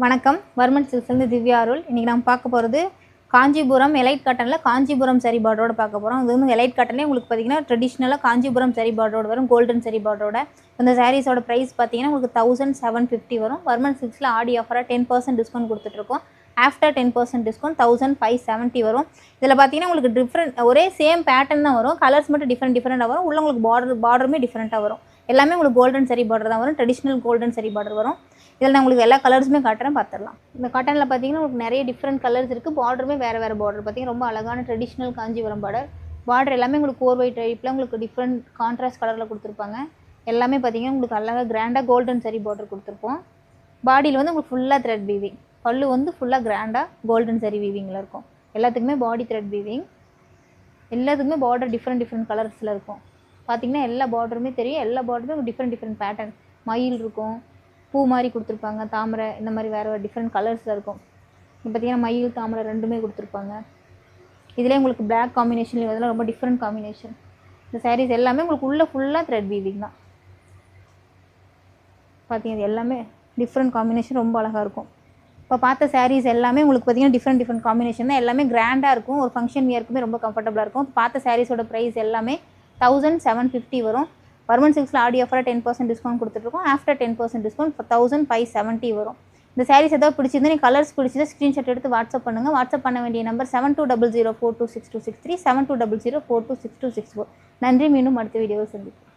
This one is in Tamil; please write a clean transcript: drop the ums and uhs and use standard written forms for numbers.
வணக்கம். வர்மன் சில்க்ஸ்லேருந்து திவ்யா அருள். இன்றைக்கி நம்ம பார்க்க போகிறது காஞ்சிபுரம் எலைட் காட்டனில் காஞ்சிபுரம் சரி பார்டரோட பார்க்க போகிறோம். இது வந்து எலைட் காட்டனே உங்களுக்கு பார்த்திங்கன்னா ட்ரெடிஷ்னலாக காஞ்சிபுரம் சரி பார்டரோட வரும், கோல்டன் சரி பார்டரோட. இந்த சாரீஸோட ப்ரைஸ் பார்த்திங்கன்னா உங்களுக்கு 1750 வரும். வர்மன் சில்க்ஸில் ஆடி ஆஃபராக 10% டிஸ்கவுண்ட் கொடுத்துட்ருக்கோம். ஆஃப்டர் 10% டிஸ்கவுண்ட் 1570 வரும். இதில் பார்த்தீங்கன்னா உங்களுக்கு டிஃப்ரெண்ட் ஒரே சேம் பேட்டர்ன் தான் வரும், கலர்ஸ் மட்டும் டிஃப்ரெண்ட்டாக வரும். உள்ள உங்களுக்கு பார்டருமே டிஃப்ரெண்ட்டாக வரும். எல்லாமே உங்களுக்கு கோல்டன் சரி பார்டர் தான் வரும், ட்ரெடிஷ்னல் கோல்டன் சரி பார்டர் வரும். இதில் நான் உங்களுக்கு எல்லா கலர்ஸுமே காட்டுறேன், பார்த்துடலாம். இந்த காட்டனில் பார்த்தீங்கன்னா உங்களுக்கு நிறைய டிஃப்ரெண்ட் கலர்ஸ் இருக்குது. பார்டருமே வேறு பார்டர் பார்த்தீங்கன்னா ரொம்ப அழகான ட்ரெடிஷ்னல் காஞ்சிபுரம் பார்டர் எல்லாமே உங்களுக்கு கோர் ஒயிட் டைப்பில் உங்களுக்கு டிஃப்ரெண்ட் கான்ட்ராஸ்ட் கலரில் கொடுத்துருப்பாங்க. எல்லாமே பார்த்தீங்கன்னா உங்களுக்கு அழகாக கிராண்டாக கோல்டன் சரி பார்டர் கொடுத்துருப்போம். பாடியில் வந்து உங்களுக்கு ஃபுல்லாக த்ரெட் வீவிங், பல்லு வந்து ஃபுல்லாக கிராண்டாக கோல்டன் சரி வீவிங்கில் இருக்கும். எல்லாத்துக்குமே பாடி த்ரெட் வீவிங், எல்லாத்துக்குமே பார்டர் டிஃப்ரெண்ட் கலர்ஸில் இருக்கும். பார்த்திங்கன்னா எல்லா பார்டருமே தெரியும், எல்லா பார்டருமே டிஃப்ரெண்ட் பேட்டர்ன். மயில் இருக்கும், பூ மாதிரி கொடுத்துருப்பாங்க, தாமரை, இந்த மாதிரி வேறு டிஃப்ரெண்ட் கலர்ஸில் இருக்கும். இப்போ பார்த்திங்கன்னா மயில் தாமரை ரெண்டுமே கொடுத்துருப்பாங்க. இதிலே உங்களுக்கு பிளாக் காம்பினேஷன், இதெல்லாம் ரொம்ப டிஃப்ரெண்ட் காம்பினேஷன். இந்த சாரீஸ் எல்லாமே உங்களுக்கு உள்ளே ஃபுல்லாக த்ரெட் வீவிங் தான். பார்த்திங்கன்னா இது எல்லாமே டிஃப்ரெண்ட் காம்பினேஷன், ரொம்ப அழகாக இருக்கும். இப்போ பார்த்த சாரீஸ் எல்லாமே உங்களுக்கு பார்த்திங்கன்னா டிஃப்ரெண்ட் காம்பினேஷன் தான். எல்லாமே கிராண்டாக இருக்கும், ஒரு ஃபங்க்ஷன் வியருக்குமே ரொம்ப கம்ஃபர்டபுளாக இருக்கும். பார்த்த சாரீஸோட ப்ரைஸ் எல்லாமே 1750 வரும். வர்மன் சில்க்ஸில் ஆடி ஆஃபராக 10% டிஸ்கவுண்ட் கொடுத்துட்ருக்கோம். ஆஃப்டர் 10% டிஸ்கவுண்ட் 1570 வரும். இந்த சாரீஸ் ஏதாவது பிடிச்சிருந்தா நீங்கள் கலர்ஸ் பிடிச்சதா ஸ்க்ரீன்ஷாட் எடுத்து வாட்ஸ்அப் பண்ணுங்கள். வாட்ஸ்அப் பண்ண வேண்டிய நம்பர் 7200426263, 7200426264. நன்றி. மீண்டும் அடுத்த வீடியோவில் சந்திப்போம்.